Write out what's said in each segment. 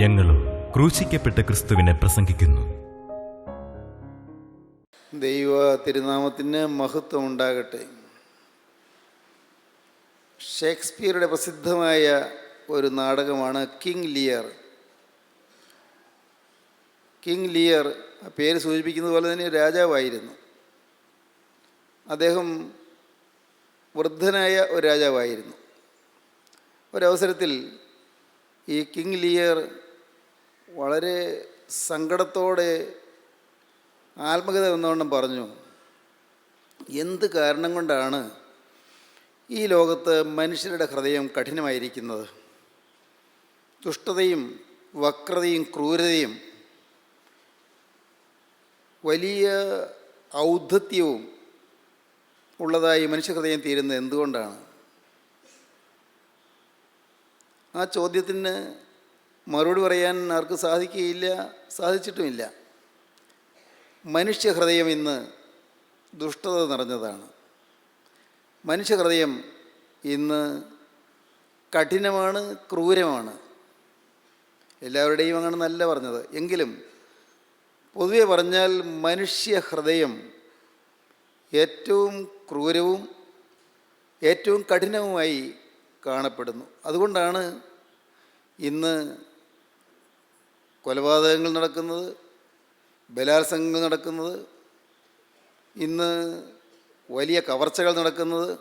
ഞങ്ങളും ക്രൂശിക്കപ്പെട്ട ക്രിസ്തുവിനെ പ്രസംഗിക്കുന്നു. ദൈവ തിരുനാമത്തിന് മഹത്വം ഉണ്ടാകട്ടെ. ഷേക്സ്പിയറുടെ പ്രസിദ്ധമായ ഒരു നാടകമാണ് കിങ് ലിയർ. കിങ് ലിയർ പേര് സൂചിപ്പിക്കുന്നത് പോലെ തന്നെ രാജാവായിരുന്നു. അദ്ദേഹം വൃദ്ധനായ ഒരു രാജാവായിരുന്നു. ഒരവസരത്തിൽ ഈ കിങ് ലിയർ വളരെ സങ്കടത്തോടെ ആത്മകഥ എന്നോണം പറഞ്ഞു, എന്ത് കാരണം കൊണ്ടാണ് ഈ ലോകത്ത് മനുഷ്യരുടെ ഹൃദയം കഠിനമായിരിക്കുന്നത്? ദുഷ്ടതയും വക്രതയും ക്രൂരതയും വലിയ ഔദ്ധത്യവും ഉള്ളതായി മനുഷ്യഹൃദയം തീരുന്നത് എന്തുകൊണ്ടാണ്? ആ ചോദ്യത്തിന് മറുപടി പറയാൻ ആർക്കും സാധിക്കുകയില്ല, സാധിച്ചിട്ടുമില്ല. മനുഷ്യഹൃദയം ഇന്ന് ദുഷ്ടത നിറഞ്ഞതാണ്. മനുഷ്യഹൃദയം ഇന്ന് കഠിനമാണ്, ക്രൂരമാണ്. എല്ലാവരുടെയും അങ്ങനെ നല്ല പറഞ്ഞത്, എങ്കിലും പൊതുവെ പറഞ്ഞാൽ മനുഷ്യഹൃദയം ഏറ്റവും ക്രൂരവും ഏറ്റവും കഠിനവുമായി കാണപ്പെടുന്നു. അതുകൊണ്ടാണ് ഇന്ന് കൊലപാതകങ്ങൾ നടക്കുന്നത്, ബലാത്സംഗങ്ങൾ നടക്കുന്നത്, ഇന്ന് വലിയ കവർച്ചകൾ നടക്കുന്നത്,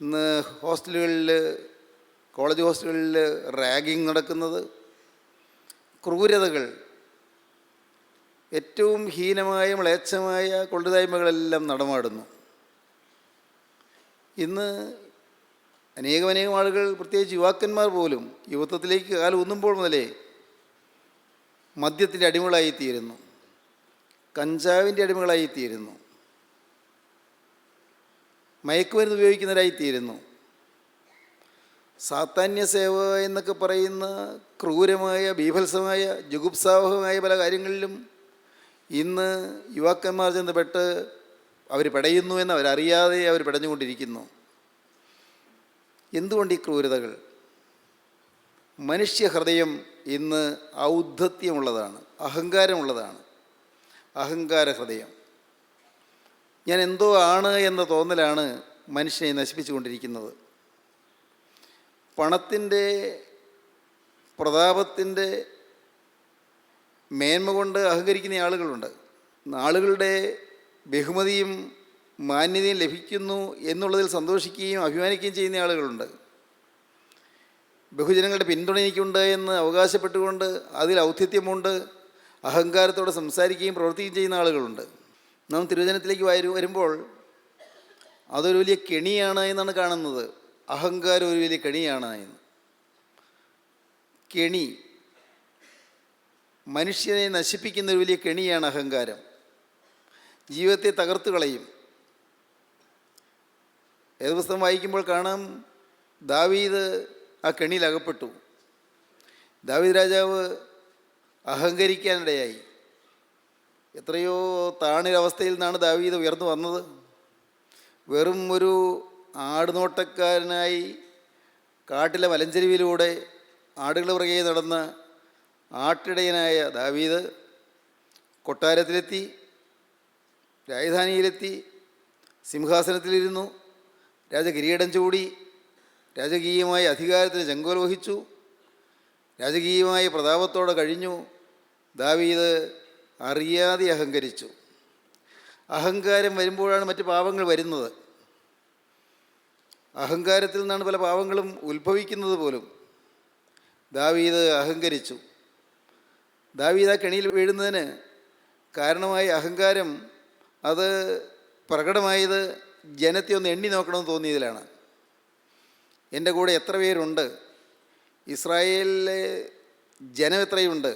ഇന്ന് ഹോസ്റ്റലുകളിൽ, കോളേജ് ഹോസ്റ്റലുകളിൽ റാഗിങ് നടക്കുന്നത്, ക്രൂരതകൾ, ഏറ്റവും ഹീനമായ മ്ലേച്ഛമായ കൊള്ളുതായ്മകളെല്ലാം നടമാടുന്നു. ഇന്ന് അനേകം ആളുകൾ, പ്രത്യേകിച്ച് യുവാക്കന്മാർ പോലും യുവത്വത്തിലേക്ക് കാലം ഊന്നുമ്പോൾ മുതലേ മദ്യത്തിൻ്റെ അടിമകളായിത്തീരുന്നു, കഞ്ചാവിൻ്റെ അടിമകളായിത്തീരുന്നു, മയക്കുമരുന്ന് ഉപയോഗിക്കുന്നവരായിത്തീരുന്നു. സാത്താന്യ സേവ എന്നൊക്കെ പറയുന്ന ക്രൂരമായ, ബീഭത്സമായ, ജുഗുപ്സാവഹമായ പല കാര്യങ്ങളിലും ഇന്ന് യുവാക്കന്മാർ ചെന്നപ്പെട്ട് അവർ പെടയുന്നു എന്ന് അവരറിയാതെ അവർ പെടഞ്ഞുകൊണ്ടിരിക്കുന്നു. എന്തുകൊണ്ട് ഈ ക്രൂരതകൾ? മനുഷ്യഹൃദയം ഇന്ന് ഔദ്ധത്യമുള്ളതാണ്, അഹങ്കാരമുള്ളതാണ്. അഹങ്കാര ഹൃദയം, ഞാൻ എന്തോ ആണ് എന്ന തോന്നലാണ് മനുഷ്യനെ നശിപ്പിച്ചുകൊണ്ടിരിക്കുന്നത്. പണത്തിൻ്റെ, പ്രതാപത്തിൻ്റെ മേന്മ കൊണ്ട് അഹങ്കരിക്കുന്ന ആളുകളുണ്ട്. ആളുകളുടെ ബഹുമതിയും മാന്യതയും ലഭിക്കുന്നു എന്നുള്ളതിൽ സന്തോഷിക്കുകയും അഭിമാനിക്കുകയും ചെയ്യുന്ന ആളുകളുണ്ട്. ബഹുജനങ്ങളുടെ പിന്തുണ എനിക്കുണ്ട് എന്ന് അവകാശപ്പെട്ടുകൊണ്ട് അതിൽ ഔദ്ധിത്യമുണ്ട് അഹങ്കാരത്തോടെ സംസാരിക്കുകയും പ്രവർത്തിക്കുകയും ചെയ്യുന്ന ആളുകളുണ്ട്. നാം തിരുവചനത്തിലേക്ക് വരുമ്പോൾ അതൊരു വലിയ കെണിയാണ് എന്നാണ് കാണുന്നത്. അഹങ്കാരം ഒരു വലിയ കെണിയാണ് എന്ന്. കെണി, മനുഷ്യനെ നശിപ്പിക്കുന്ന ഒരു വലിയ കെണിയാണ് അഹങ്കാരം. ജീവിതത്തെ തകർത്തു കളയും. ഏത് പുസ്തകം വായിക്കുമ്പോൾ കാണാം, ദാവീദ് ആ കെണിയിൽ അകപ്പെട്ടു. ദാവീദ് രാജാവ് അഹങ്കരിക്കാനിടയായി. എത്രയോ താണൊരവസ്ഥയിൽ നിന്നാണ് ദാവീദ് ഉയർന്നു വന്നത്. വെറും ഒരു ആടുനോട്ടക്കാരനായി കാട്ടിലെ മലഞ്ചെരുവിലൂടെ ആടുകൾ പുറകെ നടന്ന ആട്ടിടയനായ ദാവീദ് കൊട്ടാരത്തിലെത്തി, രാജധാനിയിലെത്തി, സിംഹാസനത്തിലിരുന്നു, രാജകിരീടം ചൂടി, രാജകീയമായ അധികാരത്തിന് ചെങ്കോൽ വഹിച്ചു, രാജകീയമായ പ്രതാപത്തോടെ കഴിഞ്ഞു. ദാവീദ് അറിയാതെ അഹങ്കരിച്ചു. അഹങ്കാരം വരുമ്പോഴാണ് മറ്റ് പാപങ്ങൾ വരുന്നത്. അഹങ്കാരത്തിൽ നിന്നാണ് പല പാപങ്ങളും ഉത്ഭവിക്കുന്നത് പോലും. ദാവീദ് അഹങ്കരിച്ചു. ദാവീദ് ആ കെണിയിൽ വീഴുന്നതിന് കാരണമായ അഹങ്കാരം, അത് പ്രകടമായത് ജനത്തെ ഒന്ന് എണ്ണി നോക്കണമെന്ന് തോന്നിയതിലാണ്. എൻ്റെ കൂടെ എത്ര പേരുണ്ട്, ഇസ്രായേലിലെ ജനം എത്രയുണ്ട്,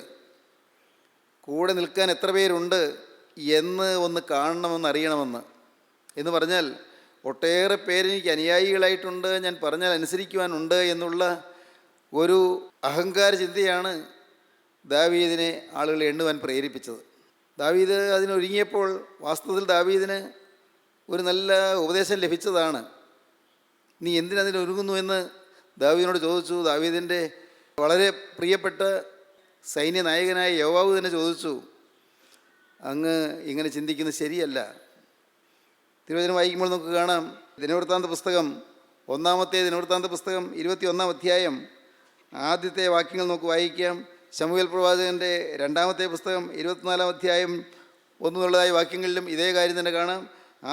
കൂടെ നിൽക്കാൻ എത്ര പേരുണ്ട് എന്ന് ഒന്ന് കാണണമെന്ന്, അറിയണമെന്ന്. എന്ന് പറഞ്ഞാൽ ഒട്ടേറെ പേരെനിക്ക് അനുയായികളായിട്ടുണ്ട്, ഞാൻ പറഞ്ഞാൽ അനുസരിക്കുവാനുണ്ട് എന്നുള്ള ഒരു അഹങ്കാര ചിന്തയാണ് ദാവീദിനെ ആളുകളെ എണ്ണുവാൻ പ്രേരിപ്പിച്ചത്. ദാവീദ് അതിനൊരുങ്ങിയപ്പോൾ വാസ്തവത്തിൽ ദാവീദിന് ഒരു നല്ല ഉപദേശം ലഭിച്ചതാണ്. നീ എന്തിനതിനൊരുങ്ങുന്നു എന്ന് ദാവീദിനോട് ചോദിച്ചു. ദാവീദിൻ്റെ വളരെ പ്രിയപ്പെട്ട സൈന്യനായകനായ യോവാബ് തന്നെ ചോദിച്ചു, അങ്ങ് ഇങ്ങനെ ചിന്തിക്കുന്നത് ശരിയല്ല. തിരുവചനം വായിക്കുമ്പോൾ നമുക്ക് കാണാം, ദിനവൃത്താന്ത പുസ്തകം 21 അധ്യായം ആദ്യത്തെ വാക്യങ്ങൾ നമുക്ക് വായിക്കാം. ശമൂവേൽ പ്രവാചകൻ്റെ 2 പുസ്തകം 24 അധ്യായം 1 വാക്യങ്ങളിലും ഇതേ കാര്യം തന്നെ കാണാം.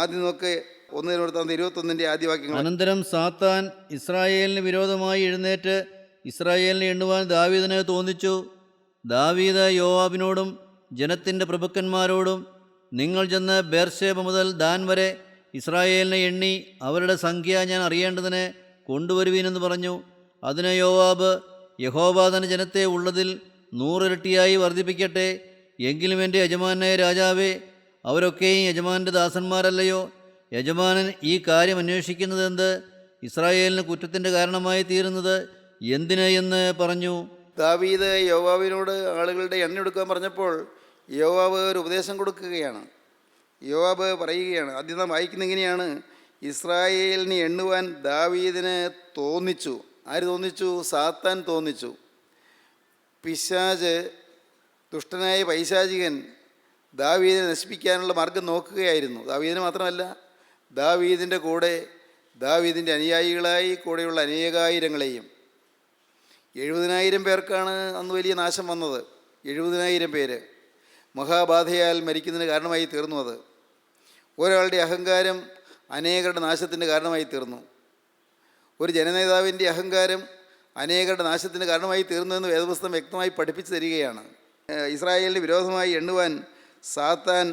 ആദ്യം നമുക്ക് 1 ദിനവൃത്താന്തം 21 ആദ്യ വാക്യങ്ങൾ. അനന്തരം സാത്താൻ ഇസ്രായേലിന് വിരോധമായി എഴുന്നേറ്റ് ഇസ്രായേലിനെ എണ്ണുവാൻ ദാവീദിന് തോന്നിച്ചു. ദാവീദ് യോവാബിനോടും ജനത്തിൻ്റെ പ്രഭുക്കന്മാരോടും, നിങ്ങൾ ചെന്ന് ബേർശേബ മുതൽ ദാൻ വരെ ഇസ്രായേലിനെ എണ്ണി അവരുടെ സംഖ്യ ഞാൻ അറിയേണ്ടതിന് കൊണ്ടുവരുവീനെന്ന് പറഞ്ഞു. അതിന് യോവാബ്, യഹോവ തന്റെ ജനത്തെ ഉള്ളതിൽ 100 ഇരട്ടിയായി വർദ്ധിപ്പിക്കട്ടെ. എങ്കിലും എൻ്റെ യജമാനായ രാജാവേ, അവരൊക്കെയും യജമാൻ്റെ ദാസന്മാരല്ലയോ? യജമാനൻ ഈ കാര്യം അന്വേഷിക്കുന്നത് എന്ത്? ഇസ്രായേലിന് കുറ്റത്തിൻ്റെ കാരണമായി തീരുന്നത് എന്തിന് എന്ന് പറഞ്ഞു. ദാവീദ് യോവാബിനോട് ആളുകളുടെ എണ്ണ എടുക്കാൻ പറഞ്ഞപ്പോൾ യോവാബ് ഒരു ഉപദേശം കൊടുക്കുകയാണ്. യോവാബ് പറയുകയാണ്, ആദ്യം നാം വായിക്കുന്ന ഇങ്ങനെയാണ്: ഇസ്രായേലിനെ എണ്ണുവാൻ ദാവീദിന് തോന്നിച്ചു. ആര് തോന്നിച്ചു? സാത്താൻ തോന്നിച്ചു. പിശാച്, ദുഷ്ടനായ പൈശാചികൻ ദാവീദിനെ നശിപ്പിക്കാനുള്ള മാർഗം നോക്കുകയായിരുന്നു. ദാവീദിനെ മാത്രമല്ല, ദാവീദിൻ്റെ കൂടെ ദാവീദിൻ്റെ അനുയായികളായി കൂടെയുള്ള അനേകായിരങ്ങളെയും. 70,000 പേർക്കാണ് അന്ന് വലിയ നാശം വന്നത്. 70,000 പേര് മഹാബാധയാൽ മരിക്കുന്നതിന് കാരണമായി തീർന്നു. അത് ഒരാളുടെ അഹങ്കാരം അനേകരുടെ നാശത്തിൻ്റെ കാരണമായി തീർന്നു. ഒരു ജനനേതാവിൻ്റെ അഹങ്കാരം അനേകരുടെ നാശത്തിന് കാരണമായി തീർന്നുവെന്ന് വേദപുസ്തകം വ്യക്തമായി പഠിപ്പിച്ചു തരികയാണ്. ഇസ്രായേലിന് വിരോധമായി എണ്ണുവാൻ സാത്താൻ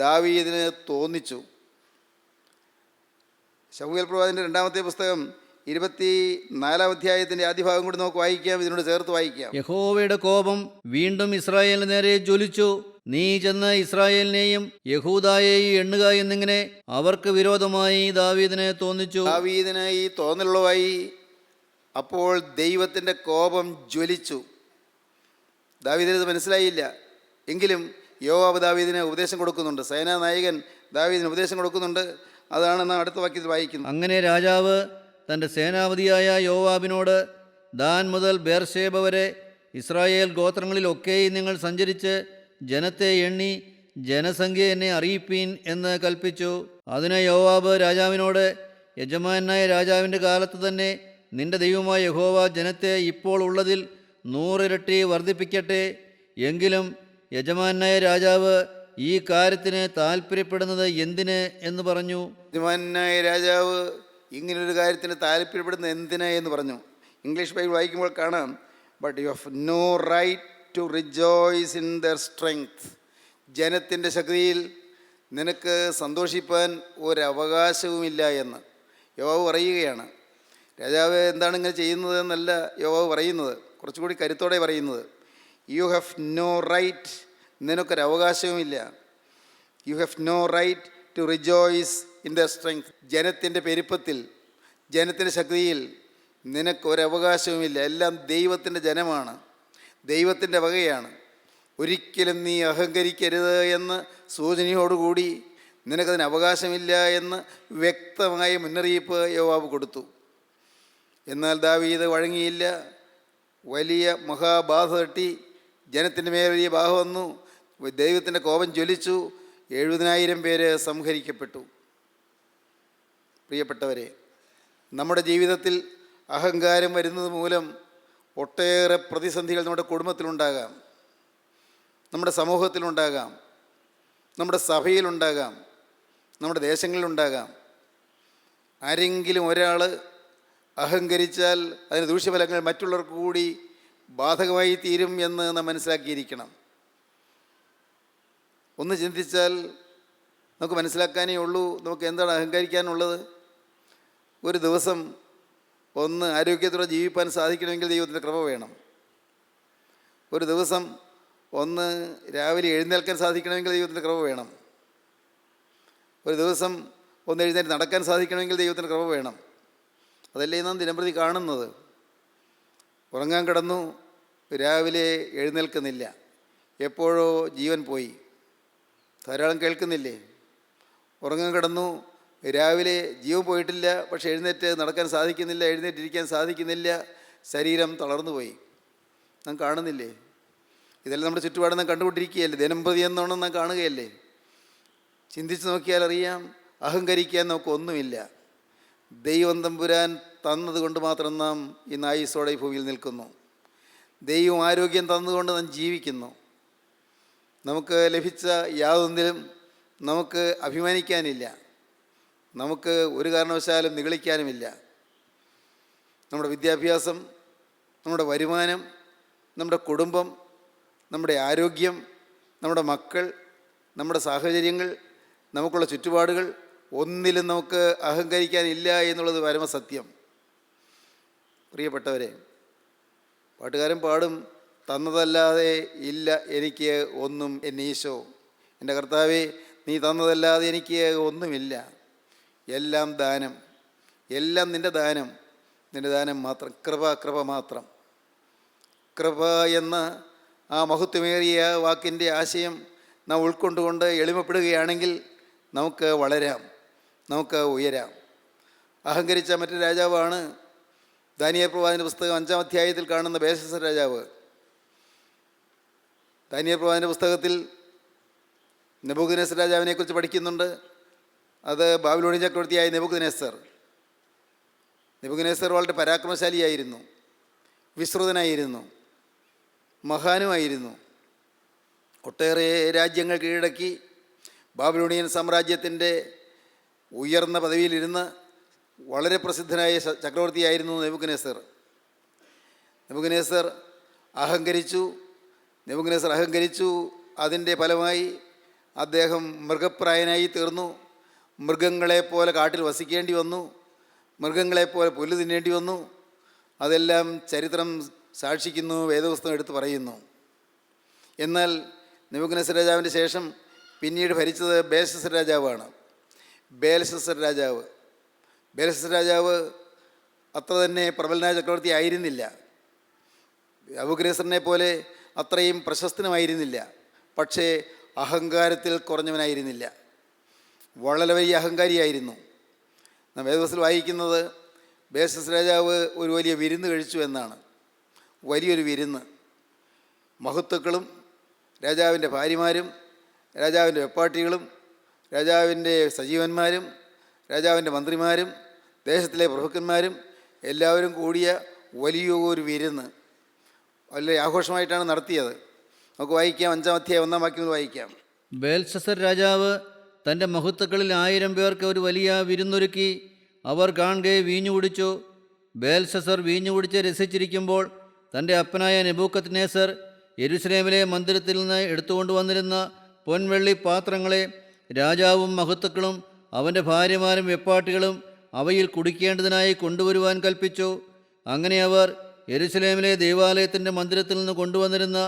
ദാവീദിന് തോന്നിച്ചു. ശമൂവേൽ പ്രവാചകൻ്റെ 2 പുസ്തകം 24 അധ്യായത്തിൻ്റെ ആദ്യ ഭാഗം കൂടി നമുക്ക് വായിക്കാം. ഇതിനോട് ചേർത്ത് വായിക്കാം. യഹോവയുടെ കോപം വീണ്ടും ഇസ്രായേലിന് നേരെ ജ്വലിച്ചു. നീ ചെന്ന് ഇസ്രായേലിനെയും യഹൂദായെയും എണ്ണുക എന്നിങ്ങനെ അവർക്ക് വിരോധമായി ദാവീദിനെ തോന്നിച്ചു. ദാവീദിന് ഈ തോന്നലുള്ളവായി. അപ്പോൾ ദൈവത്തിൻ്റെ കോപം ജ്വലിച്ചു. ദാവീദിന് ഇത് മനസ്സിലായില്ല. എങ്കിലും യോവാബ് ദാവീദിന് ഉപദേശം കൊടുക്കുന്നുണ്ട്. സേനാനായകൻ ദാവീദിന് ഉപദേശം കൊടുക്കുന്നുണ്ട്. അതാണ് നാം അടുത്ത വാക്യത്തിൽ വായിക്കുന്നത്. അങ്ങനെ രാജാവ് തൻ്റെ സേനാപതിയായ യോവാബിനോട്, ദാൻ മുതൽ ബേർശേബ വരെ ഇസ്രായേൽ ഗോത്രങ്ങളിലൊക്കെയും നിങ്ങൾ സഞ്ചരിച്ച് ജനത്തെ എണ്ണി ജനസംഖ്യ എന്നെ അറിയിപ്പീൻ എന്ന് കൽപ്പിച്ചു. അതിന് യോവാബ് രാജാവിനോട്, യജമാനായ രാജാവിൻ്റെ കാലത്ത് തന്നെ നിന്റെ ദൈവമായ യഹോവ ജനത്തെ ഇപ്പോൾ ഉള്ളതിൽ 100 ഇരട്ടി വർദ്ധിപ്പിക്കട്ടെ. എങ്കിലും യജമാനായ രാജാവ് ഈ കാര്യത്തിന് താല്പര്യപ്പെടുന്നത് എന്തിന് എന്ന് പറഞ്ഞു. യജമാനായ രാജാവ് ഇങ്ങനൊരു കാര്യത്തിന് താല്പര്യപ്പെടുന്നത് എന്തിന് എന്ന് പറഞ്ഞു. ഇംഗ്ലീഷ് ബൈബിൾ വായിക്കുമ്പോൾ കാണാം, but you have no right to rejoice in their strength. ജനത്തിൻ്റെ ശക്തിയിൽ നിനക്ക് സന്തോഷിപ്പാൻ ഒരവകാശവുമില്ല എന്ന് യോവാബ് പറയുകയാണ്. രാജാവ് എന്താണ് ഇങ്ങനെ ചെയ്യുന്നത് എന്നല്ല യോവാബ് പറയുന്നത്, കുറച്ചുകൂടി കരുത്തോടെ പറയുന്നത്. യു ഹാവ് നോ റൈറ്റ്, നിനക്കൊരവകാശവുമില്ല. You have no right to rejoice in the strength. ജനത്തിൻ്റെ പെരുപ്പത്തിൽ, ജനത്തിൻ്റെ ശക്തിയിൽ നിനക്കൊരവകാശവുമില്ല. എല്ലാം ദൈവത്തിൻ്റെ ജനമാണ്, ദൈവത്തിൻ്റെ വകയാണ്. ഒരിക്കലും നീ അഹങ്കരിക്കരുത് എന്ന് സൂചനയോടുകൂടി നിനക്കതിന് അവകാശമില്ല എന്ന് വ്യക്തമായ മുന്നറിയിപ്പ് യോവാബ് കൊടുത്തു. എന്നാൽ ദാവീദ് വഴങ്ങിയില്ല. വലിയ മഹാബാധ തട്ടി, ജനത്തിൻ്റെ മേൽ വലിയ ബാധ വന്നു. ദൈവത്തിൻ്റെ കോപം ജ്വലിച്ചു. 70,000 പേര് സംഹരിക്കപ്പെട്ടു. പ്രിയപ്പെട്ടവരെ, നമ്മുടെ ജീവിതത്തിൽ അഹങ്കാരം വരുന്നത് മൂലം ഒട്ടേറെ പ്രതിസന്ധികൾ നമ്മുടെ കുടുംബത്തിലുണ്ടാകാം, നമ്മുടെ സമൂഹത്തിലുണ്ടാകാം, നമ്മുടെ സഭയിലുണ്ടാകാം, നമ്മുടെ ദേശങ്ങളിലുണ്ടാകാം. ആരെങ്കിലും ഒരാൾ അഹങ്കരിച്ചാൽ അതിന് ദൂഷ്യഫലങ്ങൾ മറ്റുള്ളവർക്ക് കൂടി ബാധകമായി തീരും എന്ന് നാം മനസ്സിലാക്കിയിരിക്കണം. ഒന്ന് ചിന്തിച്ചാൽ നമുക്ക് മനസ്സിലാക്കാനേ ഉള്ളൂ നമുക്ക് എന്താണ് അഹങ്കരിക്കാനുള്ളത്. ഒരു ദിവസം ഒന്ന് ആരോഗ്യത്തോടെ ജീവിപ്പാൻ സാധിക്കണമെങ്കിൽ ദൈവത്തിൻ്റെ കൃപ വേണം. ഒരു ദിവസം ഒന്ന് രാവിലെ എഴുന്നേൽക്കാൻ സാധിക്കണമെങ്കിൽ ദൈവത്തിൻ്റെ കൃപ വേണം. ഒരു ദിവസം ഒന്ന് എഴുന്നേറ്റ് നടക്കാൻ സാധിക്കണമെങ്കിൽ ദൈവത്തിൻ്റെ കൃപ വേണം. അതല്ലേ നാം ദിനംപ്രതി കാണുന്നത്. ഉറങ്ങാൻ കിടന്നു, രാവിലെ എഴുന്നേൽക്കുന്നില്ല, എപ്പോഴോ ജീവൻ പോയി. ധാരാളം കേൾക്കുന്നില്ലേ? ഉറങ്ങാൻ കിടന്നു, രാവിലെ ജീവൻ പോയിട്ടില്ല, പക്ഷെ എഴുന്നേറ്റ് നടക്കാൻ സാധിക്കുന്നില്ല, എഴുന്നേറ്റിരിക്കാൻ സാധിക്കുന്നില്ല, ശരീരം തളർന്നു പോയി. നാം കാണുന്നില്ലേ? ഇതെല്ലാം നമ്മുടെ ചുറ്റുപാട് നാം കണ്ടുകൊണ്ടിരിക്കുകയല്ലേ? ദിനംപ്രതി എന്നോണം നാം കാണുകയല്ലേ? ചിന്തിച്ച് നോക്കിയാൽ അറിയാം, അഹങ്കരിക്കാൻ നമുക്കൊന്നുമില്ല. ദൈവം തമ്പുരാൻ തന്നതുകൊണ്ട് മാത്രം നാം ഇന്ന് ആയുസ്സോടെ ഈ ഭൂമിയിൽ നിൽക്കുന്നു. ദൈവം ആരോഗ്യം തന്നതുകൊണ്ട് നാം ജീവിക്കുന്നു. നമുക്ക് ലഭിച്ച യാതൊന്നിലും നമുക്ക് അഭിമാനിക്കാനില്ല. നമുക്ക് ഒരു കാരണവശാലും നിഗളിക്കാനുമില്ല. നമ്മുടെ വിദ്യാഭ്യാസം, നമ്മുടെ വരുമാനം, നമ്മുടെ കുടുംബം, നമ്മുടെ ആരോഗ്യം, നമ്മുടെ മക്കൾ, നമ്മുടെ സാഹചര്യങ്ങൾ, നമുക്കുള്ള ചുറ്റുപാടുകൾ, ഒന്നിലും നമുക്ക് അഹങ്കരിക്കാനില്ല എന്നുള്ളത് പരമസത്യം. പ്രിയപ്പെട്ടവരെ, പാട്ടുകാരൻ പാടും, തന്നതല്ലാതെ ഇല്ല എനിക്ക് ഒന്നും എന്നീശോ. എൻ്റെ കർത്താവേ, നീ തന്നതല്ലാതെ എനിക്ക് ഒന്നുമില്ല. എല്ലാം ദാനം, എല്ലാം നിൻ്റെ ദാനം, നിൻ്റെ ദാനം മാത്രം. കൃപ മാത്രം. കൃപ എന്ന ആ മഹത്വമേറിയ വാക്കിൻ്റെ ആശയം നാം ഉൾക്കൊണ്ടുകൊണ്ട് എളിമപ്പെടുകയാണെങ്കിൽ നമുക്ക് വളരാം, നമുക്ക് ഉയരാം. അഹങ്കരിച്ച മറ്റൊരു രാജാവാണ് ദാനിയേൽ പ്രവാചകൻ്റെ പുസ്തകം 5-ാം അധ്യായത്തിൽ കാണുന്ന ബേൽശസ്സർ രാജാവ്. ദാനിയേൽ പ്രവാചകൻ്റെ പുസ്തകത്തിൽ നെബൂഖദ്നേസർ രാജാവിനെക്കുറിച്ച് പഠിക്കുന്നുണ്ട്. അത് ബാബിലോണിയ ചക്രവർത്തിയായ നെബൂഖദ്നേസർ വളരെ പരാക്രമശാലിയായിരുന്നു, വിശ്രുതനായിരുന്നു, മഹാനുമായിരുന്നു. ഒട്ടേറെ രാജ്യങ്ങൾ കീഴടക്കി ബാബിലോണിയൻ സാമ്രാജ്യത്തിൻ്റെ ഉയർന്ന പദവിയിലിരുന്ന് വളരെ പ്രസിദ്ധനായ ചക്രവർത്തിയായിരുന്നു നെബൂഖദ്നേസർ അഹങ്കരിച്ചു. അതിൻ്റെ ഫലമായി അദ്ദേഹം മൃഗപ്രായനായി തീർന്നു. മൃഗങ്ങളെപ്പോലെ കാട്ടിൽ വസിക്കേണ്ടി വന്നു, മൃഗങ്ങളെപ്പോലെ പുല്ല് തിന്നേണ്ടി വന്നു. അതെല്ലാം ചരിത്രം സാക്ഷിക്കുന്നു, വേദപുസ്തകം എടുത്ത് പറയുന്നു. എന്നാൽ നെബൂഖദ്നേസർ രാജാവിൻ്റെ ശേഷം പിന്നീട് ഭരിച്ചത് ബേൽശസ്സർ രാജാവാണ്. ബേൽശസ്സർ രാജാവ് അത്ര തന്നെ പ്രബലനായ ചക്രവർത്തി ആയിരുന്നില്ല. നെബൂഖദ്നേസറിനെ പോലെ അത്രയും പ്രശസ്തനുമായിരുന്നില്ല. പക്ഷേ അഹങ്കാരത്തിൽ കുറഞ്ഞവനായിരുന്നില്ല. വളരെ വലിയ അഹങ്കാരിയായിരുന്നു. നാം വേദപുസ്തകത്തിൽ വായിക്കുന്നത് ബേൽശസ്സർ രാജാവ് ഒരു വലിയ വിരുന്ന് കഴിച്ചു എന്നാണ്. വലിയൊരു വിരുന്ന്. മഹത്തുക്കളും രാജാവിൻ്റെ ഭാര്യമാരും രാജാവിൻ്റെ വെപ്പാട്ടികളും രാജാവിൻ്റെ സജീവന്മാരും രാജാവിൻ്റെ മന്ത്രിമാരും ദേശത്തിലെ പ്രഭുക്കന്മാരും എല്ലാവരും കൂടിയ വലിയൊരു വിരുന്ന് വളരെ ആഘോഷമായിട്ടാണ് നടത്തിയത്. നമുക്ക് വായിക്കാം, 5-ാം അധ്യായം 1-ാം വാക്യങ്ങൾ വായിക്കാം. ബേൽശസ്സർ രാജാവ് തൻ്റെ മഹത്തുക്കളിൽ 1000 പേർക്ക് ഒരു വലിയ വിരുന്നൊരുക്കി. അവർ കാണുകെ വീഞ്ഞു കുടിച്ചു. ബേൽശസ്സർ വീഞ്ഞു കുടിച്ച് രസിച്ചിരിക്കുമ്പോൾ തൻ്റെ അപ്പനായ നെബൂഖദ്നേസർ യെരൂശലേമിലെ മന്ദിരത്തിൽ നിന്ന് എടുത്തുകൊണ്ടുവന്നിരുന്ന പൊൻവെള്ളി പാത്രങ്ങളെ രാജാവും മഹത്തുക്കളും അവൻ്റെ ഭാര്യമാരും വെപ്പാട്ടികളും അവയിൽ കുടിക്കേണ്ടതിനായി കൊണ്ടുവരുവാൻ കൽപ്പിച്ചു. അങ്ങനെ അവർ യെരൂശലേമിലെ ദൈവാലയത്തിൻ്റെ മന്ദിരത്തിൽ നിന്ന് കൊണ്ടുവന്നിരുന്ന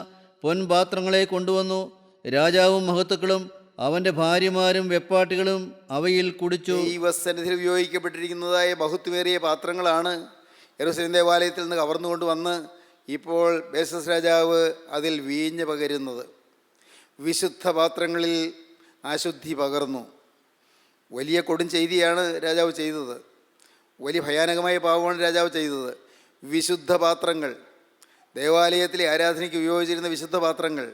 പൊൻപാത്രങ്ങളെ കൊണ്ടുവന്നു. രാജാവും മഹത്തുക്കളും അവൻ്റെ ഭാര്യമാരും വെപ്പാട്ടികളും അവയിൽ കുടിച്ചു. ദൈവസന്നിധിയിൽ ഉപയോഗിക്കപ്പെട്ടിരിക്കുന്നതായ ബഹുത്വമേറിയ പാത്രങ്ങളാണ് യെരൂശലേം ദേവാലയത്തിൽ നിന്ന് കവർന്നുകൊണ്ടുവന്ന് ഇപ്പോൾ ബേൽശസ്സർ രാജാവ് അതിൽ വീഞ്ഞ് പകരുന്നത്. വിശുദ്ധ പാത്രങ്ങളിൽ അശുദ്ധി പകർന്നു. വലിയ കൊടും ചെയ്തിയാണ് രാജാവ് ചെയ്തത്. വലിയ ഭയാനകമായ പാപമാണ് രാജാവ് ചെയ്തത്. വിശുദ്ധ പാത്രങ്ങൾ, ദേവാലയത്തിലെ ആരാധനയ്ക്ക് ഉപയോഗിച്ചിരുന്ന വിശുദ്ധ പാത്രങ്ങൾ,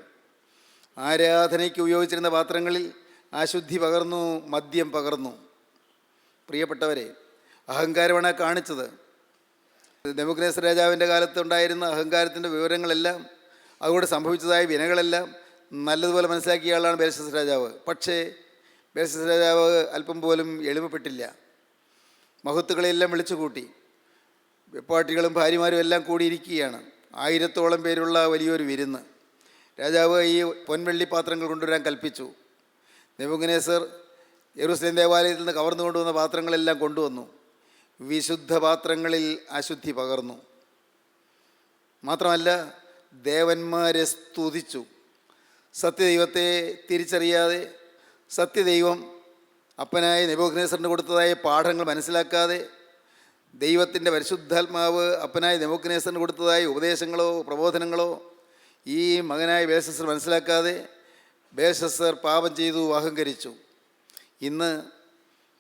ആരാധനയ്ക്ക് ഉപയോഗിച്ചിരുന്ന പാത്രങ്ങളിൽ അശുദ്ധി പകർന്നു, മദ്യം പകർന്നു. പ്രിയപ്പെട്ടവരെ, അഹങ്കാരമാണ് കാണിച്ചത്. നെബൂഖദ്നേസർ രാജാവിൻ്റെ കാലത്ത് ഉണ്ടായിരുന്ന അഹങ്കാരത്തിൻ്റെ വിവരങ്ങളെല്ലാം, അതുകൊണ്ട് സംഭവിച്ചതായ വിനകളെല്ലാം നല്ലതുപോലെ മനസ്സിലാക്കിയ ആളാണ് ബേൽശസ്സർ രാജാവ്. പക്ഷേ ബേൽശസ്സർ രാജാവ് അല്പം പോലും എളിമപ്പെട്ടില്ല. മഹത്തുക്കളെല്ലാം വിളിച്ചു കൂട്ടി. വെപ്പാട്ടികളും ഭാര്യമാരും എല്ലാം കൂടിയിരിക്കുകയാണ്. 1000-ഓളം പേരുള്ള വലിയൊരു വിരുന്ന്. രാജാവ് ഈ പൊൻവെള്ളി പാത്രങ്ങൾ കൊണ്ടുവരാൻ കൽപ്പിച്ചു. നെബൂഖദ്നേസർ യെരൂശലേം ദേവാലയത്തിൽ നിന്ന് കവർന്നു കൊണ്ടുവന്ന പാത്രങ്ങളെല്ലാം കൊണ്ടുവന്നു. വിശുദ്ധ പാത്രങ്ങളിൽ അശുദ്ധി പകർന്നു. മാത്രമല്ല, ദേവന്മാരെ സ്തുതിച്ചു. സത്യദൈവത്തെ തിരിച്ചറിയാതെ, സത്യദൈവം അപ്പനായ നെബൂഖദ്നേസറിന് കൊടുത്തതായ പാഠങ്ങൾ മനസ്സിലാക്കാതെ, ദൈവത്തിൻ്റെ പരിശുദ്ധാത്മാവ് അപ്പനായ നെബൂഖദ്നേസറിന് കൊടുത്തതായ ഉപദേശങ്ങളോ പ്രബോധനങ്ങളോ ഈ മകനായ ബേൽശസ്സർ മനസ്സിലാക്കാതെ ബേൽശസ്സർ പാപം ചെയ്തു, അഹങ്കരിച്ചു. ഇന്ന്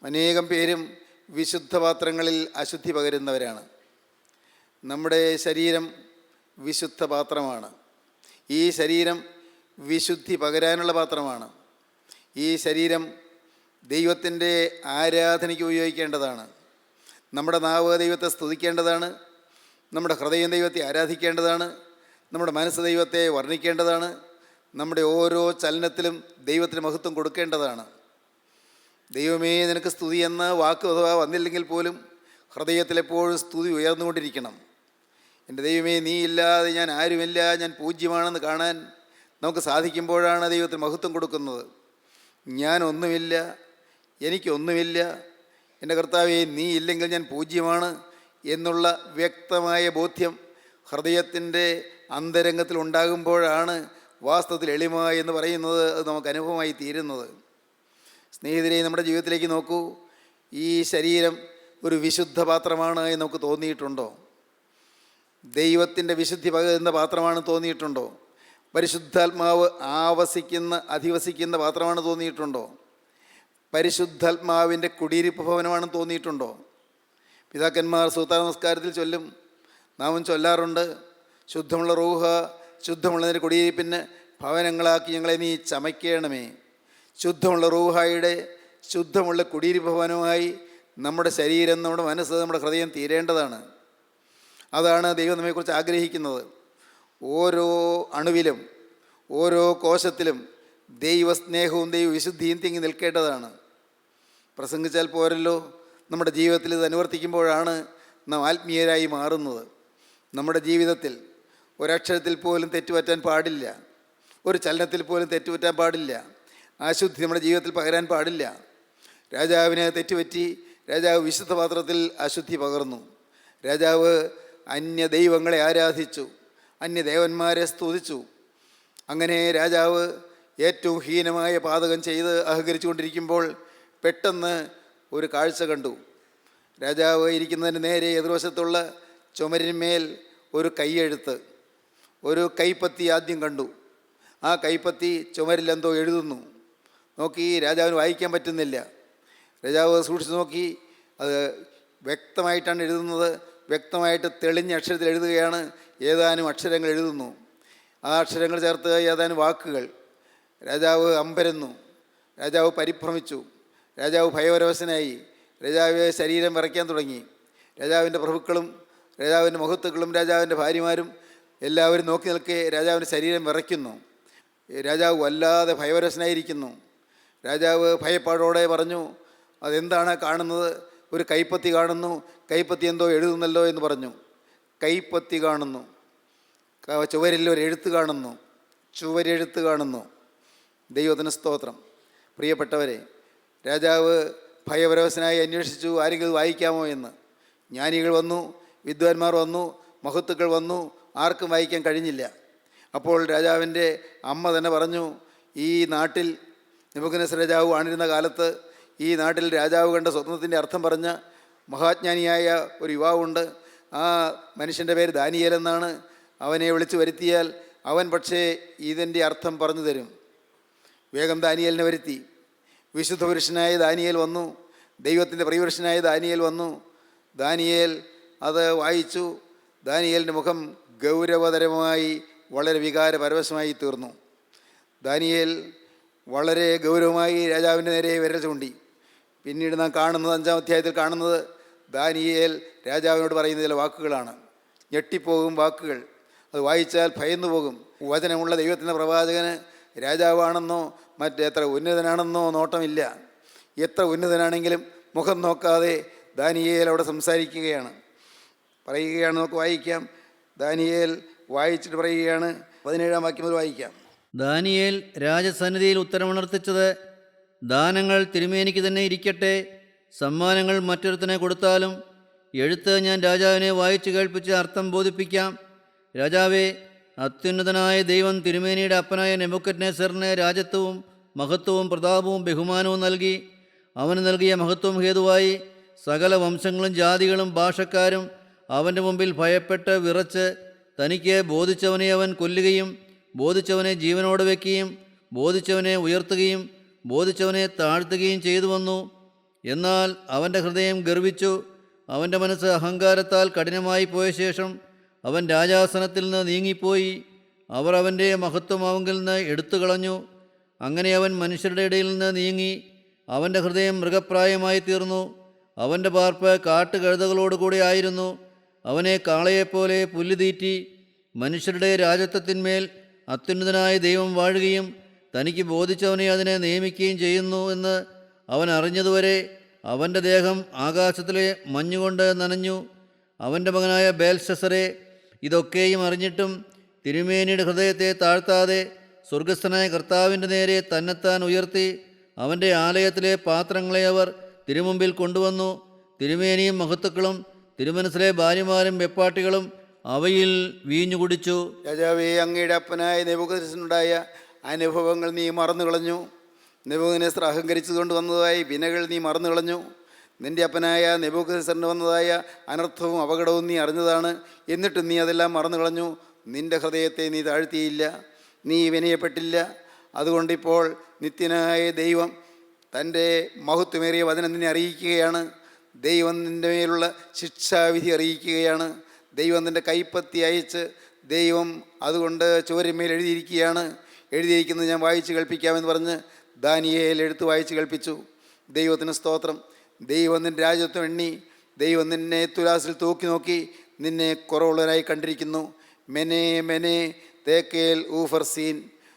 അനേകം പേരും വിശുദ്ധ പാത്രങ്ങളിൽ അശുദ്ധി പകരുന്നവരാണ്. നമ്മുടെ ശരീരം, വിശുദ്ധ പാത്രമാണ്. ഈ ശരീരം വിശുദ്ധി പകരാനുള്ള പാത്രമാണ്. ഈ ശരീരം ദൈവത്തിൻ്റെ ആരാധനയ്ക്ക് ഉപയോഗിക്കേണ്ടതാണ്. നമ്മുടെ നാവ് ദൈവത്തെ സ്തുതിക്കേണ്ടതാണ്. നമ്മുടെ ഹൃദയം ദൈവത്തെ ആരാധിക്കേണ്ടതാണ്. നമ്മുടെ മനസ്സ് ദൈവത്തെ വർണ്ണിക്കേണ്ടതാണ്. നമ്മുടെ ഓരോ ചലനത്തിലും ദൈവത്തിന് മഹത്വം കൊടുക്കേണ്ടതാണ്. ദൈവമേ നിനക്ക് സ്തുതി എന്ന വാക്ക് അഥവാ വന്നില്ലെങ്കിൽ പോലും ഹൃദയത്തിലെപ്പോഴും സ്തുതി ഉയർന്നുകൊണ്ടിരിക്കണം. എൻ്റെ ദൈവമേ നീ ഇല്ലാതെ ഞാൻ ആരുമില്ല, ഞാൻ പൂജ്യമാണെന്ന് കാണാൻ നമുക്ക് സാധിക്കുമ്പോഴാണ് ദൈവത്തിന് മഹത്വം കൊടുക്കുന്നത്. ഞാൻ ഒന്നുമില്ല, എനിക്കൊന്നുമില്ല, എൻ്റെ കർത്താവേ നീ ഇല്ലെങ്കിൽ ഞാൻ പൂജ്യമാണ് എന്നുള്ള വ്യക്തമായ ബോധ്യം ഹൃദയത്തിൻ്റെ അന്തരംഗത്തിൽ ഉണ്ടാകുമ്പോഴാണ് വാസ്തവത്തിൽ എളിമ എന്ന് പറയുന്നത് അത് നമുക്ക് അനുഭവമായി തീരുന്നത്. സ്നേഹിതരെ, നമ്മുടെ ജീവിതത്തിലേക്ക് നോക്കൂ. ഈ ശരീരം ഒരു വിശുദ്ധ പാത്രമാണ് എന്ന് നമുക്ക് തോന്നിയിട്ടുണ്ടോ? ദൈവത്തിൻ്റെ വിശുദ്ധി പകരുന്ന പാത്രമാണ് തോന്നിയിട്ടുണ്ടോ? പരിശുദ്ധാത്മാവ് അധിവസിക്കുന്ന പാത്രമാണ് തോന്നിയിട്ടുണ്ടോ? പരിശുദ്ധാത്മാവിൻ്റെ കുടിയിരിപ്പ് ഭവനമാണെന്ന് തോന്നിയിട്ടുണ്ടോ? പിതാക്കന്മാർ സൂത്ര നമസ്കാരത്തിൽ ചൊല്ലും, നാമും ചൊല്ലാറുണ്ട്, ശുദ്ധമുള്ള റൂഹ ശുദ്ധമുള്ളതിൻ്റെ കുടിയിരിപ്പിന് ഭവനങ്ങളാക്കി ഞങ്ങളെ നീ ചമയ്ക്കണമേ. ശുദ്ധമുള്ള റൂഹായുടെ ശുദ്ധമുള്ള കുടിയിരിപ്പ് ഭവനമായി നമ്മുടെ ശരീരം, നമ്മുടെ മനസ്സ്, നമ്മുടെ ഹൃദയം തീരേണ്ടതാണ്. അതാണ് ദൈവം നമ്മെക്കുറിച്ച് ആഗ്രഹിക്കുന്നത്. ഓരോ അണുവിലും ഓരോ കോശത്തിലും ദൈവസ്നേഹവും ദൈവവിശുദ്ധിയും തിങ്ങി നിൽക്കേണ്ടതാണ്. പ്രസംഗിച്ചാൽ പോരല്ലോ, നമ്മുടെ ജീവിതത്തിൽ ഇത് അനുവർത്തിക്കുമ്പോഴാണ് നാം ആത്മീയരായി മാറുന്നത്. നമ്മുടെ ജീവിതത്തിൽ ഒരക്ഷരത്തിൽ പോലും തെറ്റുപറ്റാൻ പാടില്ല, ഒരു ചലനത്തിൽ പോലും തെറ്റുപറ്റാൻ പാടില്ല, അശുദ്ധി നമ്മുടെ ജീവിതത്തിൽ പകരാൻ പാടില്ല. രാജാവിന് തെറ്റുപറ്റി, രാജാവ് വിശുദ്ധ പാത്രത്തിൽ അശുദ്ധി പകർന്നു. രാജാവ് അന്യ ദൈവങ്ങളെ ആരാധിച്ചു, അന്യദേവന്മാരെ സ്തുതിച്ചു. അങ്ങനെ രാജാവ് ഏറ്റവും ഹീനമായ പാതകം ചെയ്ത് അഹങ്കരിച്ചു കൊണ്ടിരിക്കുമ്പോൾ പെട്ടെന്ന് ഒരു കാഴ്ച കണ്ടു. രാജാവ് ഇരിക്കുന്നതിന് നേരെ എതിർവശത്തുള്ള ചുമരിന്മേൽ ഒരു കൈയെഴുത്ത്, ഒരു കൈപ്പത്തി ആദ്യം കണ്ടു. ആ കൈപ്പത്തി ചുമരിലെന്തോ എഴുതുന്നു. നോക്കി, രാജാവിന് വായിക്കാൻ പറ്റുന്നില്ല. രാജാവ് സൂക്ഷിച്ച് നോക്കി, അത് വ്യക്തമായിട്ടാണ് എഴുതുന്നത്. വ്യക്തമായിട്ട് തെളിഞ്ഞ അക്ഷരത്തിൽ എഴുതുകയാണ്. ഏതാനും അക്ഷരങ്ങൾ എഴുതുന്നു. ആ അക്ഷരങ്ങൾ ചേർത്ത് ഏതാനും വാക്കുകൾ. രാജാവ് അമ്പരന്നു, രാജാവ് പരിഭ്രമിച്ചു, രാജാവ് ഭയപരവശനായി. രാജാവ് ശരീരം വിറയ്ക്കാൻ തുടങ്ങി. രാജാവിൻ്റെ പ്രഭുക്കളും രാജാവിൻ്റെ മഹത്തുക്കളും രാജാവിൻ്റെ ഭാര്യമാരും എല്ലാവരും നോക്കി നിൽക്കെ രാജാവിൻ്റെ ശരീരം വിറയ്ക്കുന്നു. രാജാവ് വല്ലാതെ ഭയപരവശനായിരിക്കുന്നു. രാജാവ് ഭയപ്പാടോടെ പറഞ്ഞു, അതെന്താണ് കാണുന്നത്? ഒരു കൈപ്പത്തി കാണുന്നു, കൈപ്പത്തി എന്തോ എഴുതുന്നല്ലോ എന്ന് പറഞ്ഞു. കൈപ്പത്തി കാണുന്നു, ചുവരിൽ ഒരു എഴുത്ത് കാണുന്നു, ചുവരെഴുത്ത് കാണുന്നു. ദൈവത്തിന് സ്തോത്രം. പ്രിയപ്പെട്ടവരെ, രാജാവ് ഭയപരവശനായി അന്വേഷിച്ചു, ആരെങ്കിലും വായിക്കാമോ എന്ന്. ജ്ഞാനികൾ വന്നു, വിദ്വാൻമാർ വന്നു, മഹത്തുക്കൾ വന്നു, ആർക്കും വായിക്കാൻ കഴിഞ്ഞില്ല. അപ്പോൾ രാജാവിൻ്റെ അമ്മ തന്നെ പറഞ്ഞു, ഈ നാട്ടിൽ നെബൂഖദ്നേസർ രാജാവ് വാണിരുന്ന കാലത്ത് ഈ നാട്ടിൽ രാജാവ് കണ്ട സ്വപ്നത്തിൻ്റെ അർത്ഥം പറഞ്ഞ മഹാജ്ഞാനിയായ ഒരു യുവാവുണ്ട്. ആ മനുഷ്യൻ്റെ പേര് ദാനിയേൽ എന്നാണ്. അവനെ വിളിച്ചു വരുത്തിയാൽ അവൻ പക്ഷേ ഇതിൻ്റെ അർത്ഥം പറഞ്ഞു തരും. വേഗം ദാനിയേലിനെ വരുത്തി. വിശുദ്ധ പുരുഷനായ ദാനിയേൽ വന്നു, ദൈവത്തിൻ്റെ പ്രിയപുരുഷനായ ദാനിയേൽ വന്നു. ദാനിയേൽ അത് വായിച്ചു. ദാനിയേലിൻ്റെ മുഖം ഗൗരവതരമായി വളരെ വികാരപരവശമായി തീർന്നു. ദാനിയേൽ വളരെ ഗൗരവമായി രാജാവിൻ്റെ നേരെ വിരൽ ചൂണ്ടി. പിന്നീട് നാം കാണുന്നത് 5-ാം അധ്യായത്തിൽ കാണുന്നത് ദാനിയേൽ രാജാവിനോട് പറയുന്ന ചില വാക്കുകളാണ്. ഞെട്ടിപ്പോകും വാക്കുകൾ. അത് വായിച്ചാൽ ഭയന്നു പോകും. വചനമുള്ള ദൈവത്തിൻ്റെ പ്രവാചകന് രാജാവാണെന്നോ മറ്റെത്ര ഉന്നതനാണെന്നോ നോട്ടമില്ല. എത്ര ഉന്നതനാണെങ്കിലും മുഖം നോക്കാതെ ദാനിയേൽ അവിടെ സംസാരിക്കുകയാണ്, പറയുകയാണ്. നമുക്ക് വായിക്കാം. ദാനിയേൽ വായിച്ചിട്ട് പറയുകയാണ്. 17-ാം വാക്യം മുതൽ വായിക്കാം. ദാനിയേൽ രാജസന്നിധിയിൽ ഉത്തരമുണർത്തിച്ചത്, ദാനങ്ങൾ തിരുമേനിക്ക് തന്നെ ഇരിക്കട്ടെ, സമ്മാനങ്ങൾ മറ്റൊരുത്തനെ കൊടുത്താലും എഴുത്ത് ഞാൻ രാജാവിനെ വായിച്ചു കേൾപ്പിച്ച് അർത്ഥം ബോധിപ്പിക്കാം. രാജാവേ, അത്യുന്നതനായ ദൈവം തിരുമേനിയുടെ അപ്പനായ നെബൂഖദ്നേസറിന് രാജത്വവും മഹത്വവും പ്രതാപവും ബഹുമാനവും നൽകി. അവന് നൽകിയ മഹത്വം ഹേതുവായി സകല വംശങ്ങളും ജാതികളും ഭാഷക്കാരും അവൻ്റെ മുമ്പിൽ ഭയപ്പെട്ട് വിറച്ച് തനിക്ക് ബോധിച്ചവനെ അവൻ കൊല്ലുകയും ബോധിച്ചവനെ ജീവനോടെ വയ്ക്കുകയും ബോധിച്ചവനെ ഉയർത്തുകയും ബോധിച്ചവനെ താഴ്ത്തുകയും ചെയ്തു വന്നു. എന്നാൽ അവൻ്റെ ഹൃദയം ഗർവിച്ചു, അവൻ്റെ മനസ്സ് അഹങ്കാരത്താൽ കഠിനമായി പോയ ശേഷം അവൻ രാജാസനത്തിൽ നിന്ന് നീങ്ങിപ്പോയി. അവർ അവൻ്റെ മഹത്വമാവെങ്കിൽ നിന്ന് എടുത്തു കളഞ്ഞു. അങ്ങനെ അവൻ മനുഷ്യരുടെ ഇടയിൽ നിന്ന് നീങ്ങി. അവൻ്റെ ഹൃദയം മൃഗപ്രായമായി തീർന്നു. അവൻ്റെ പാർപ്പ് കാട്ടുകഴുതകളോടുകൂടി ആയിരുന്നു. അവനെ കാളയെപ്പോലെ പുല്ലുതീറ്റി. മനുഷ്യരുടെ രാജത്വത്തിന്മേൽ അത്യുന്നതനായ ദൈവം വാഴുകയും തനിക്ക് ബോധിച്ചവനെ അതിനെ നിയമിക്കുകയും ചെയ്യുന്നു എന്ന് അവൻ അറിഞ്ഞതുവരെ അവൻ്റെ ദേഹം ആകാശത്തിലെ മഞ്ഞുകൊണ്ട് നനഞ്ഞു. അവൻ്റെ മകനായ ബേൽശസ്സറെ ഇതൊക്കെയും അറിഞ്ഞിട്ടും തിരുമേനിയുടെ ഹൃദയത്തെ താഴ്ത്താതെ സ്വർഗസ്ഥനായ കർത്താവിൻ്റെ നേരെ തന്നെത്താൻ ഉയർത്തി. അവൻ്റെ ആലയത്തിലെ പാത്രങ്ങളെ അവർ തിരുമുമ്പിൽ കൊണ്ടുവന്നു. തിരുമേനിയും മഹത്തുക്കളും തിരുമനസ്സിലെ ഭാര്യമാരും വെപ്പാട്ടികളും അവയിൽ വീഞ്ഞു കുടിച്ചു. രാജാവേ, അങ്ങയുടെ അപ്പനായ നെബൂഖദ്നേസറിനുണ്ടായ അനുഭവങ്ങൾ നീ മറന്നു കളഞ്ഞു. നെബൂഖദ്നേസർ അഹങ്കരിച്ചുകൊണ്ട് വന്നതായ വിനകൾ നീ മറന്നു കളഞ്ഞു. നിൻ്റെ അപ്പനായ നെബൂഖദ്നേസറിന് വന്നതായ അനർത്ഥവും അപകടവും നീ അറിഞ്ഞതാണ്. എന്നിട്ടും നീ അതെല്ലാം മറന്നു കളഞ്ഞു. നിൻ്റെ ഹൃദയത്തെ നീ താഴ്ത്തിയില്ല, നീ വിനയപ്പെട്ടില്ല. അതുകൊണ്ടിപ്പോൾ നിത്യനായ ദൈവം തൻ്റെ മഹത്വമേറിയ വചനം നിന്നെ അറിയിക്കുകയാണ്. ദൈവം നിൻ്റെ മേലുള്ള ശിക്ഷാവിധി അറിയിക്കുകയാണ്. ദൈവം നിൻ്റെ കൈപ്പത്തി അയച്ച് ദൈവം അതുകൊണ്ട് ചുവരിന്മേൽ എഴുതിയിരിക്കുന്നത് ഞാൻ വായിച്ച് കേൾപ്പിക്കാമെന്ന് പറഞ്ഞ് ദാനിയേൽ എടുത്ത് വായിച്ച് കേൾപ്പിച്ചു. ദൈവത്തിന് സ്തോത്രം. ദൈവം നിൻ്റെ രാജ്യത്വം എണ്ണി. ദൈവം നിന്നെ തുലാസിൽ തൂക്കി നോക്കി നിന്നെ കുറവുള്ളവനായി കണ്ടിരിക്കുന്നു. മെനെ മെനെ തേക്കേൽ ഊഫർസീൻ,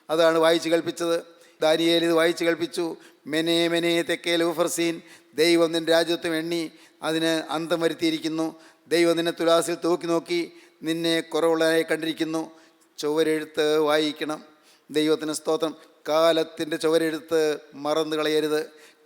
അതാണ് വായിച്ച് കേൾപ്പിച്ചത്. ദാനിയേൽ ഇത് വായിച്ച് കേൾപ്പിച്ചു. മെനെ മെനെ തെക്കേൽ ഊഫർസീൻ, ദൈവം നിൻ്റെ രാജ്യത്വം എണ്ണി അതിന് അന്തം വരുത്തിയിരിക്കുന്നു. ദൈവം നിന്നെ തുലാസിൽ തൂക്കി നോക്കി നിന്നെ കുറവുള്ളവനായി കണ്ടിരിക്കുന്നു. ചുവരെഴുത്ത് വായിക്കണം. ദൈവത്തിന് സ്തോത്രം. കാലത്തിൻ്റെ ചുവരെഴുത്ത് മറന്നു കളയരുത്.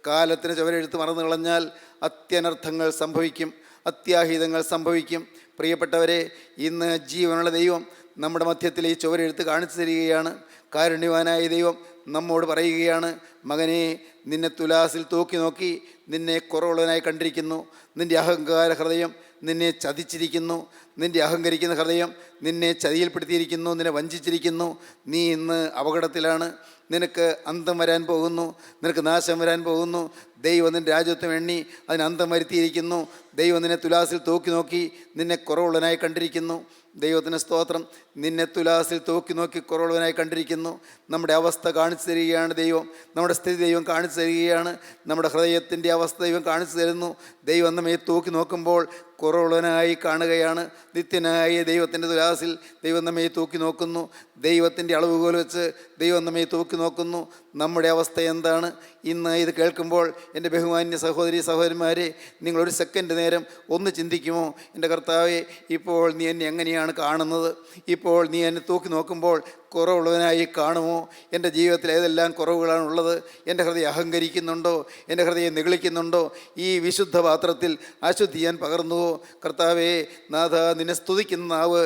കാലത്തിൻ്റെ ചുവരെഴുത്ത് മറന്നു കളഞ്ഞാൽ അത്യനർത്ഥങ്ങൾ സംഭവിക്കും, അത്യാഹിതങ്ങൾ സംഭവിക്കും. പ്രിയപ്പെട്ടവരെ, ഇന്ന് ജീവനുള്ള ദൈവം നമ്മുടെ മധ്യത്തിൽ ഈ ചുവരെഴുത്ത് കാണിച്ചു തരികയാണ്. കാരുണ്യവാനായ ദൈവം നമ്മോട് പറയുകയാണ്, മകനെ, നിന്നെ തുലാസിൽ തൂക്കി നോക്കി നിന്നെ കുറവുള്ളവനായി കണ്ടിരിക്കുന്നു. നിൻ്റെ അഹങ്കാര ഹൃദയം നിന്നെ ചതിച്ചിരിക്കുന്നു. നിൻ്റെ അഹങ്കരിക്കുന്ന ഹൃദയം നിന്നെ ചതിയിൽപ്പെടുത്തിയിരിക്കുന്നു, നിന്നെ വഞ്ചിച്ചിരിക്കുന്നു. നീ ഇന്ന് അപകടത്തിലാണ്. നിനക്ക് അന്തം വരാൻ പോകുന്നു, നിനക്ക് നാശം വരാൻ പോകുന്നു. ദൈവം നിൻ്റെ രാജ്യത്വം എണ്ണി അതിന് അന്തം വരുത്തിയിരിക്കുന്നു. ദൈവം നിന്നെ തുലാസിൽ തൂക്കി നോക്കി നിന്നെ കുറവുള്ളവനായി കണ്ടിരിക്കുന്നു. ദൈവത്തിന് സ്തോത്രം. നിന്നെ തുലാസിൽ തൂക്കി നോക്കി കുറവുള്ളവനായി കണ്ടിരിക്കുന്നു. നമ്മുടെ അവസ്ഥ കാണിച്ചു തരികയാണ് ദൈവം. നമ്മുടെ സ്ഥിതി ദൈവം കാണിച്ചു തരികയാണ്. നമ്മുടെ ഹൃദയത്തിൻ്റെ അവസ്ഥ ദൈവം കാണിച്ചു തരുന്നു. ദൈവം നമ്മെ തൂക്കി നോക്കുമ്പോൾ കുറവുള്ളവനായി കാണുകയാണ്. നിത്യനായ ദൈവത്തിൻ്റെ തുലാസിൽ ദൈവം നമ്മെ തൂക്കി നോക്കുന്നു. ദൈവത്തിൻ്റെ അളവുകോൽ വെച്ച് ദൈവം നമ്മെ തൂക്കി നോക്കുന്നു. നമ്മുടെ അവസ്ഥ എന്താണ്? ഇന്ന് ഇത് കേൾക്കുമ്പോൾ എൻ്റെ ബഹുമാന്യ സഹോദരി സഹോദരന്മാരെ, നിങ്ങളൊരു സെക്കൻഡ് നേരം ഒന്ന് ചിന്തിക്കുമോ? എൻ്റെ കർത്താവേ, ഇപ്പോൾ നീ എന്നെ എങ്ങനെയാണ് കാണുന്നത്? ഇപ്പോൾ നീ എന്നെ തൂക്കി നോക്കുമ്പോൾ കുറവുള്ളവനായി കാണുമോ? എൻ്റെ ജീവിതത്തിൽ ഏതെല്ലാം കുറവുകളാണുള്ളത്? എൻ്റെ ഹൃദയം അഹങ്കരിക്കുന്നുണ്ടോ? എൻ്റെ ഹൃദയം നിഗളിക്കുന്നുണ്ടോ? ഈ വിശുദ്ധ പാത്രത്തിൽ അശുദ്ധി ഞാൻ പകർന്നുവോ? കർത്താവേ, നാഥ, നിന്നെ സ്തുതിക്കുന്ന നാവ്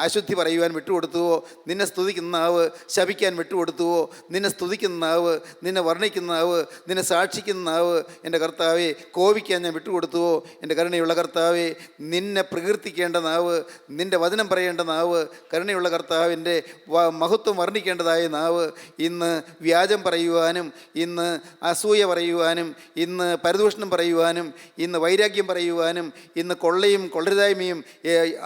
അശുദ്ധി പറയുവാൻ വിട്ടുകൊടുത്തുവോ? നിന്നെ സ്തുതിക്കുന്ന നാവ് ശപിക്കാൻ വിട്ടുകൊടുത്തുവോ? നിന്നെ സ്തുതിക്കുന്ന നാവ്, നിന്നെ വർണ്ണിക്കുന്ന നാവ്, നിന്നെ സാക്ഷിക്കുന്ന നാവ് എൻ്റെ കർത്താവേ കോപിക്കാൻ ഞാൻ വിട്ടുകൊടുത്തുവോ? എൻ്റെ കരുണയുള്ള കർത്താവേ, നിന്നെ പ്രകീർത്തിക്കേണ്ട നാവ്, നിൻ്റെ വചനം പറയേണ്ട നാവ്, കരുണയുള്ള കർത്താവിൻ്റെ മഹത്വം വർണ്ണിക്കേണ്ടതായ നാവ് ഇന്ന് വ്യാജം പറയുവാനും, ഇന്ന് അസൂയ പറയുവാനും, ഇന്ന് പരദൂഷണം പറയുവാനും, ഇന്ന് വൈരാഗ്യം പറയുവാനും, ഇന്ന് കൊള്ളയും കൊള്ളരുതായ്മയും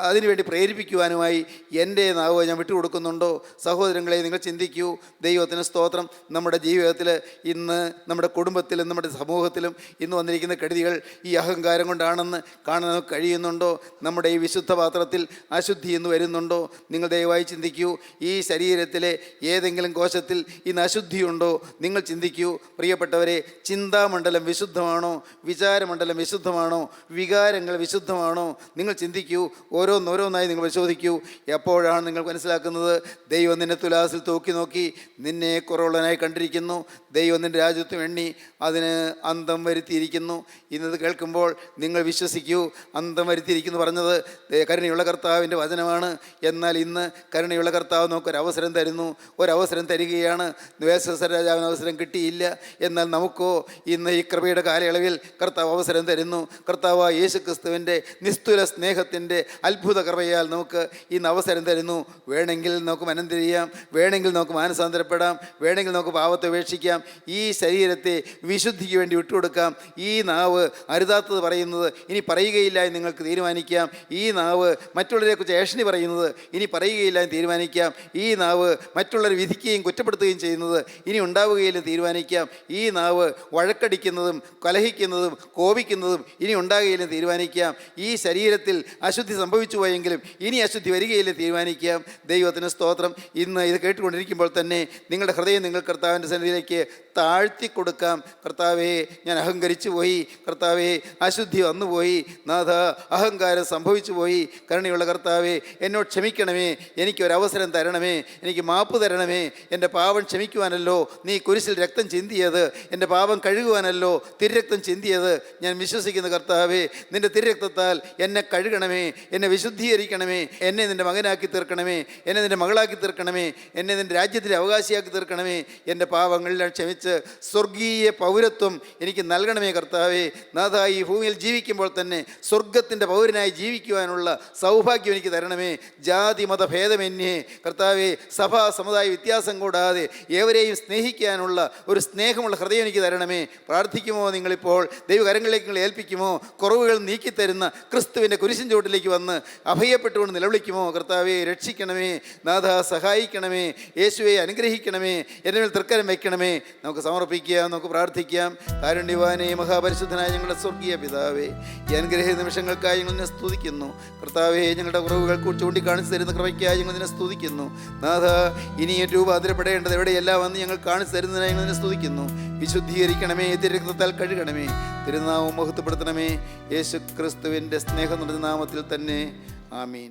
അതിനുവേണ്ടി പ്രേരിപ്പിക്കുവാനുമായി എൻ്റെ നാവ് ഞാൻ വിട്ടുകൊടുക്കുന്നുണ്ടോ? സഹോദരങ്ങളെ, നിങ്ങൾ ചിന്തിക്കൂ. ദൈവത്തിന് സ്തോത്രം. നമ്മുടെ ജീവിതത്തിൽ ഇന്ന്, നമ്മുടെ കുടുംബത്തിലും നമ്മുടെ സമൂഹത്തിലും ഇന്ന് വന്നിരിക്കുന്ന കെടുതികൾ ഈ അഹങ്കാരം കൊണ്ടാണെന്ന് കാണാൻ കഴിയുന്നുണ്ടോ? നമ്മുടെ ഈ വിശുദ്ധ പാത്രത്തിൽ അശുദ്ധി എന്ന് വരുന്നുണ്ടോ? നിങ്ങൾ ദയവായി ചിന്തിക്കൂ. ഈ ശരീരത്തിലെ ഏതെങ്കിലും കോശത്തിൽ ഇന്ന് അശുദ്ധിയുണ്ടോ? നിങ്ങൾ ചിന്തിക്കൂ. പ്രിയപ്പെട്ടവരെ, ചിന്താമണ്ഡലം വിശുദ്ധമാണോ? വിചാരമണ്ഡലം വിശുദ്ധമാണോ? വികാരങ്ങൾ വിശുദ്ധമാണോ? നിങ്ങൾ ചിന്തിക്കൂ. ഓരോന്നോരോന്നായി നിങ്ങൾ പരിശോധിക്കൂ. എപ്പോഴാണ് നിങ്ങൾ മനസ്സിലാക്കുന്നത് ദൈവം നിന്നെ തുലാസിൽ തൂക്കി നോക്കി നിന്നെ കുറവുള്ളവനായി കണ്ടിരിക്കുന്നു? ദൈവം നിൻ്റെ രാജ്യത്വം എണ്ണി അതിന് അന്തം വരുത്തിയിരിക്കുന്നു. ഇന്നത് കേൾക്കുമ്പോൾ നിങ്ങൾ വിശ്വസിക്കൂ. അന്തം വരുത്തിയിരിക്കുന്നു പറഞ്ഞത് കരുണയുള്ള കർത്താവിൻ്റെ വചനമാണ്. എന്നാൽ ഇന്ന് കരുണയുള്ള കർത്താവ് നമുക്കൊരവസരം തരുന്നു, ഒരവസരം തരികയാണ്. ബേൽശസ്സർ രാജാവിന് അവസരം കിട്ടിയില്ല. എന്നാൽ നമുക്കോ ഇന്ന് ഈ കൃപയുടെ കാലയളവിൽ കർത്താവ് അവസരം തരുന്നു. കർത്താവ് യേശു ക്രിസ്തുവിൻ്റെ ദൈവത്തിൻ്റെ നിസ്തുല സ്നേഹത്തിൻ്റെ അത്ഭുത കൃപയാൽ നമുക്ക് ഇന്ന് അവസരം തരുന്നു. വേണമെങ്കിൽ നമുക്ക് മനം തിരിയാം, വേണമെങ്കിൽ നമുക്ക് മാനസാന്തരപ്പെടാം, വേണമെങ്കിൽ നമുക്ക് പാപത്തെ ഉപേക്ഷിക്കാം, ഈ ശരീരത്തെ വിശുദ്ധിക്ക് വേണ്ടി വിട്ടുകൊടുക്കാം. ഈ നാവ് അരുതാത്തത് പറയുന്നത് ഇനി പറയുകയില്ല എന്ന് നിങ്ങൾക്ക് തീരുമാനിക്കാം. ഈ നാവ് മറ്റുള്ളവരെക്കുറിച്ച് ഏഷണി പറയുന്നത് ഇനി പറയുകയില്ല എന്ന് തീരുമാനിക്കാം. ഈ നാവ് മറ്റുള്ളവരെ വിധിക്കുകയും കുറ്റപ്പെടുത്തുകയും ചെയ്യുന്നത് ഇനി ഉണ്ടാവുകയില്ലെന്ന് തീരുമാനിക്കാം. ഈ നാവ് വഴക്കടിക്കുന്നതും കലഹിക്കുന്നതും കോപിക്കുന്നതും ഇനി ഉണ്ടാകുകയില്ലെന്ന് തീരുമാനിക്കാം. ഈ ശരീരത്തിൽ അശുദ്ധി സംഭവിച്ചു പോയെങ്കിലും ഇനി അശുദ്ധി വരികയില്ലെന്ന് തീരുമാനിക്കാം. ദൈവത്തിന് സ്തോത്രം. ഇന്ന് ഇത് കേട്ടുകൊണ്ടിരിക്കുമ്പോൾ തന്നെ നിങ്ങളുടെ ഹൃദയം നിങ്ങൾ കർത്താവിൻ്റെ സന്നിധിയിലേക്ക് താഴ്ത്തി കൊടുക്കാം. കർത്താവേ, ഞാൻ അഹങ്കരിച്ചു പോയി, കർത്താവേ അശുദ്ധി വന്നുപോയി, നാഥ അഹങ്കാരം സംഭവിച്ചു പോയി, കരുണയുള്ള കർത്താവേ എന്നോട് ക്ഷമിക്കണമേ, എനിക്കൊരവസരം തരണമേ, എനിക്ക് മാപ്പ് തരണമേ. എൻ്റെ പാപം ക്ഷമിക്കുവാനല്ലോ നീ കുരിശിൽ രക്തം ചിന്തിയത്, എൻ്റെ പാപം കഴുകുവാനല്ലോ തിരുരക്തം ചിന്തിയത്. ഞാൻ വിശ്വസിക്കുന്ന കർത്താവേ, നിൻ്റെ തിരുരക്തത്താൽ എന്നെ കഴുകണമേ, എന്നെ വിശുദ്ധീകരിക്കണമേ, എന്നെ നിൻ്റെ മകനാക്കി തീർക്കണമേ, എന്നെ നിൻ്റെ മകളാക്കി തീർക്കണമേ, എന്നെ നിൻ്റെ രാജ്യത്തിൻ്റെ അവകാശിയാക്കി തീർക്കണമേ. എൻ്റെ പാപങ്ങളെല്ലാം ക്ഷമിച്ച് സ്വർഗീയ പൗരത്വം എനിക്ക് നൽകണമേ കർത്താവേ. നാഥ, ഈ ഭൂമിയിൽ ജീവിക്കുമ്പോൾ തന്നെ സ്വർഗത്തിൻ്റെ പൗരനായി ജീവിക്കുവാനുള്ള സൗഭാഗ്യം എനിക്ക് തരണമേ. ജാതി മത ഭേദമന്യേ കർത്താവേ, സഭാ സമുദായ വ്യത്യാസം കൂടാതെ ഏവരെയും സ്നേഹിക്കാനുള്ള ഒരു സ്നേഹമുള്ള ഹൃദയം എനിക്ക് തരണമേ. പ്രാർത്ഥിക്കുമോ നിങ്ങളിപ്പോൾ? ദൈവകരങ്ങളിലേക്ക് നിങ്ങൾ ഏൽപ്പിക്കുമോ? കുറവുകൾ നീക്കിത്തരുന്ന ക്രിസ്തുവിൻ്റെ കുരിശിൻ ചുവട്ടിലേക്ക് വന്ന് അഭയപ്പെട്ടുകൊണ്ട് നിലവിളിക്കുമോ? കർത്താവെ രക്ഷിക്കണമേ, നാഥ സഹായിക്കണമേ, യേശുവെ അനുഗ്രഹിക്കണമേ, എൻ്റെ മേൽ തൃക്കരം വയ്ക്കണമേ. നമുക്ക് സമർപ്പിക്കാം, നമുക്ക് പ്രാർത്ഥിക്കാം. കാരുണ്യവാനേ, മഹാപരിശുദ്ധനായ ഞങ്ങളുടെ സ്വർഗീയ പിതാവേ, ഈ അനുഗ്രഹ നിമിഷങ്ങൾക്കായി ഞങ്ങൾ നിന്നെ സ്തുതിക്കുന്നു. കർത്താവേ, ഞങ്ങളുടെ കുറവുകൾ ചൂണ്ടിക്കാണിച്ചു തരുന്ന കൃപയ്ക്കായി ഞങ്ങൾ നിന്നെ സ്തുതിക്കുന്നു. നാഥ, ഇനിയും രൂപാന്തരപ്പെടേണ്ടത് എവിടെയെല്ലാം വന്ന് ഞങ്ങൾ കാണിച്ചു തരുന്നതിനായി ഞങ്ങൾ നിന്നെ സ്തുതിക്കുന്നു. വിശുദ്ധീകരിക്കണമേ, തിരുരക്തത്താൽ കഴുകണമേ, തിരുനാമം മഹത്വപ്പെടുത്തണമേ. യേശു ക്രിസ്തുവിൻ്റെ സ്നേഹം നിറഞ്ഞ നാമത്തിൽ തന്നെ. ആമീൻ.